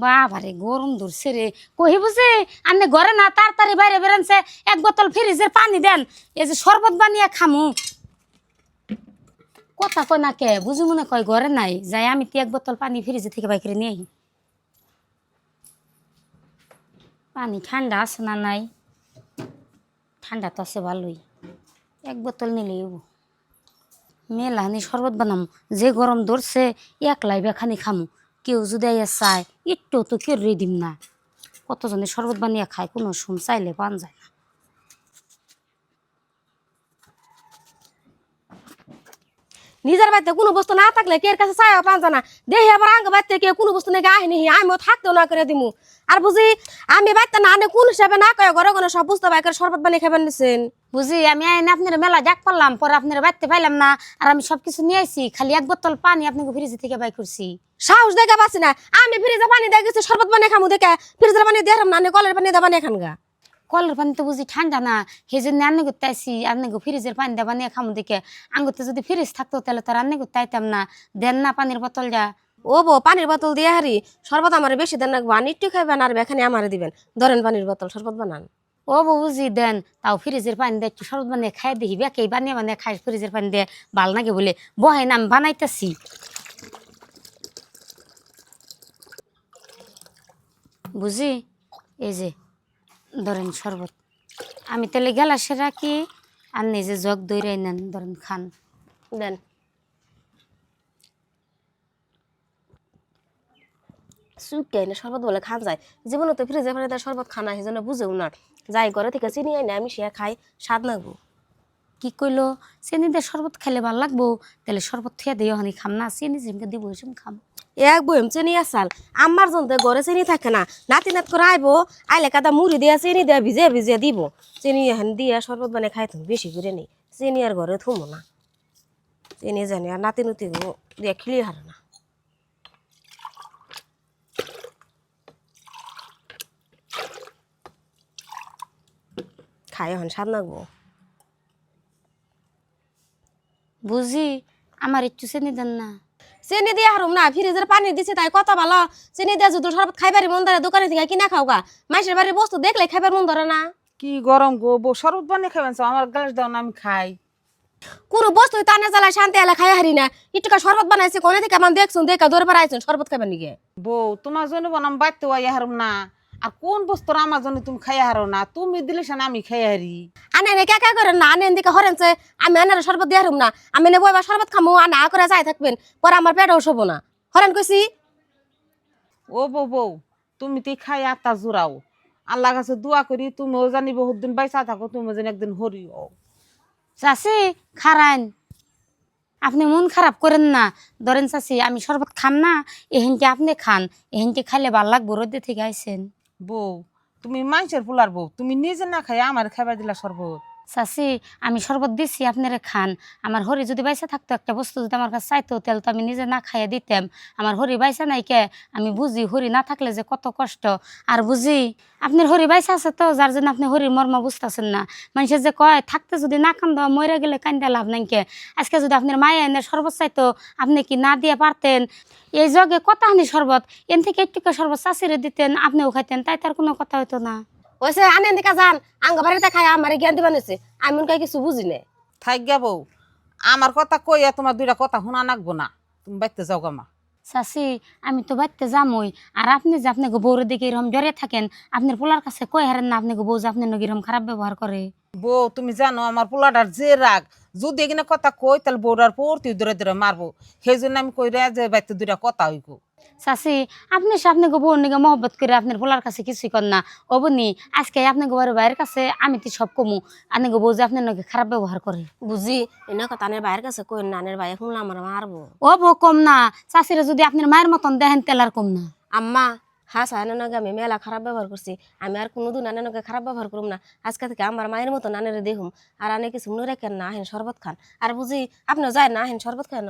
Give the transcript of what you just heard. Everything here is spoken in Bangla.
বাবারে গরম ধরছে রে। কহি বুঝি আপনি ঘরে না তাড়াতাড়ি বাইরে বেরোনছে, এক বোতল ফ্রিজের পানি দেন, এই যে শরবত বানিয়ে খামু। কথা কয় না কে, বুঝি মনে কয় ঘরে নাই, যাই আমি এক বোতল পানি ফ্রিজে থেকে বাই করে নিয়ে আই। পানি ঠান্ডা আছে না নাই? ঠান্ডা তো আছে ভালোই, এক বোতল নিলেই হবো। মেলাহানি শরবত বানাম, যে গরম ধরছে একলাই বেখানি খামু। কেউ যদি আইয়া চায় একটু তো কেউ দিম না। কতজনে শরবত বানিয়ে খায়, কোনো সুম চাইলে পান যায় না। নিজের বাড়িতে কোনো বস্তু না থাকলে কে কাছে চাইও পান জানা, দেখি আবার আঙ্গ বাড়িতে কে কোনো বস্তু নাকি আইনি, আমিও থাকতেও না করে দিমু। আর বুঝি আমি বাড়িতে না আনে কোন হিসাবে না কয়ে ঘরে ঘরে সব বুঝতে বাইকের শরবত বানিয়ে খাবেন নিছেন। বুঝি আমি আইনে আপনার মেলা ডাক পারলাম, পরে আপনার বাড়তে পাইলাম না, আর আমি সবকিছু নিয়ে আইছি, খালি এক বোতল পানি আপনাকে ফ্রিজ থেকে বাই করছি। সাহস দেখে পাচ্ছি না, আমি ফ্রিজে পানি দিয়ে গেছি শরবত বানিয়ে খামু, দেখে ফ্রিজের পানি দিয়ে না কলের পানি দিয়ে বানিয়ে খান গা। কলের পানি তো বুঝি ঠান্ডা না, সেই জন্য রান্না করতে আইসি। আপনাকে ফ্রিজের পানি দিয়ে বানিয়ে খামু দেখে, আঙ্গুতে যদি ফ্রিজ থাকতো তাহলে তো রান্না করতে আইতাম না। দেন না পানির বোতলটা। ও বো, পানির বোতল দিয়ে হারি শরবত আমার বেশি দেন রাখবো, আর একটু খাইবেন আর এখানে আমারে দিবেন। ধরেন পানির বোতল, শরবত বানান। ও বুঝি দেন, তাও ফ্রিজের পানি দিয়ে একটু শরবত বানিয়ে খাই দেখি, বেকেই বানিয়ে বানিয়ে খাই ফ্রিজের পানি দিয়ে ভাল নাকি বলে বহে নাম বানাইতেছি। বুঝি এই যে ধরেন শরবত, আমি তাহলে গেলাসে রাখি, আর নিজে জগ দইরাই নেন, ধরেন খান। দেন। সুটকে এনে শরবত বলে খান যায়, জীবনে তো ফ্রিজে পানি দিয়ে শরবত খানা সেই জন্য বুঝেও না। যাই ঘরে থেকে চিনি আইনে আমি সে খাই, স্বাদ লাগবো। কি কইলো চিনি দিয়ে শরবত খাইলে ভাল লাগবো, তাহলে শরবত থিয়া দিয়ে হানি খাম না, চিনি জিমকে দিব ওইসব খাম। এক বইম চিনি আসাল আমার জনতে ঘরে চিনি থাকে না, নাতি নাত করে আইবো, আইলে কাদা মুড়ি দিয়া চিনি দিয়া ভিজে ভিজে দিব, চিনি হেন দিয়া শরবত বানিয়ে খাই তুমি বেশি করে নেই, চিনি আর ঘরে থুমো না। চিনি জানি আর নাতি নুতি দিয়া খিলি হারে না। খাই এখন স্বাদ লাগবো। বুঝি আমার একটু চিনি দেন না। চিনি দিয়ে হারুম না, ফ্রিজের পানি দিছে তাই কত ভালো, চিনি দিয়ে যদি শরবত খাইবারই মন ধরে দোকানে থেকে কিনা খাও গা, মাইসের বাড়ির বস্তু দেখলে খাইবার মন ধরে না। কি গরম গো বউ, শরবত বানিয়ে খাবেন আমার গ্লাস দাও না, আমি খাই। কোনো বস্তু টানে জ্বালায় শান্তি এলা খাই হারি না, একটুকা শরবত বানাইছে কোনে থেকে আমার দেখছুন, দেখা দৌড়ে বেড়াইছুন শরবত খাবেন নিগে। বউ তোমার জন্য বানাম বাইতে আইয়া হারুম না, আর কোন বস্তুর আমার জন্য তুমি খাইয়া হারো না, তুমি দিলে না আমি খাই হারি। আনে এনে কে করেন না, আনে দিকে হরেনছে আমি আনার শরবত দিয়ে হারুম না, আমি নেবো এবার শরবত খামো আর না করে যাই থাকবেন, পরে আমার পেটও শোবো না। হরেন কইছি। ও বউ বউ, তুমি তো খাই আত্মা জোড়াও, আল্লাহ কাছে দোয়া করি তুমিও জানি বহুত দিন বাইসা থাকো, তুমি যেন একদিন হরিও। চাষি খারান, আপনি মন খারাপ করেন না। ধরেন চাষি আমি শরবত খাম না, এহেনকে আপনি খান, এহেনকে খাইলে ভাল লাগবো, রোদে থেকে আইসেন। বউ তুমি মানুষের ফুলার বউ, তুমি নিজে না খাই আমার খাবার দিলা শরবত। চাষি আমি শরবত দিছি আপনারা খান, আমার হরি যদি বাইসা থাকতো, একটা বস্তু যদি আমার কাছে চাইতো, তাহলে তো আমি নিজে না খাইয়া দিতাম। আমার হরি বাইসা নাই কে, আমি বুঝি হরি না থাকলে যে কত কষ্ট। আর বুঝি আপনার হরি বাইসা আছে তো, যার জন্য আপনি হরির মর্ম বুঝতেছেন না। মানুষের যে কয় থাকতে যদি না কান্দ, মরে গেলে কান্দা লাভ নাই কে। আজকে যদি আপনার মায়ে এনে শরবত চাইতো, আপনি কি না দিয়ে পারতেন? এই জগে কতখানি শরবত, এন থেকে একটু শরবত চাষিরে দিতেন, আপনিও খাইতেন, তাই তার কোনো কথা হইতো না। ওইসে আনে দিকে যান, আঙ্গ বাড়িতে খাই আমার জ্ঞান দিবা নিছে, আমি মন কাই কিছু বুঝি না। থাক গা বউ, আমার কথা কইয়া তোমার দুইটা কথা শোনা নাকবো না, তুমি বাইতে যাও গামা। চাচি আমি তো বাড়তে যামই, আর আপনি যে আপনাকে বউর দিকে এরকম জড়িয়ে থাকেন, আপনার পোলার কাছে কই হারেন না আপনাকে বউ যে আপনার নগী এরকম খারাপ ব্যবহার করে। বউ তুমি জানো আমার পোলাটার যে রাগ, যদি এখানে কথা কই তাহলে বউটার পড়তি দূরে দূরে মারবো, সেই জন্য আমি কই রে যে বাইতে দুইটা কথা হইব। চাচি আপনি সে আপনাকে বউর নিকে মহব্বত করে আপনার পোলার কাছে কিছুই কর না। অবনি আজকে আপনাকে বড় ভাইয়ের কাছে আমি তো সব কমু, আপনাকে বউ যে আপনার নগে খারাপ ব্যবহার করে। বুঝি এনে কথা আনের ভাইয়ের কাছে কই না, আনের ভাই শুনলাম আমার মারবো। ও বউ কম না, চাচিরা যদি আপনার মায়ের মতন দেখেন তেলার কম না। আম্মা হ্যাঁ সাহানের নাকি আমি মেলা খারাপ ব্যবহার করছি, আমি আর কোনোদিন আনের নাকি খারাপ ব্যবহার করুম না। আজকে থেকে আমার মায়ের মতো নানের দেখুম, আর আনে কিছু মনে রাখেন না, আহেন শরবত খান। আর বুঝি আপনিও যায় না, আহেন শরবত খান।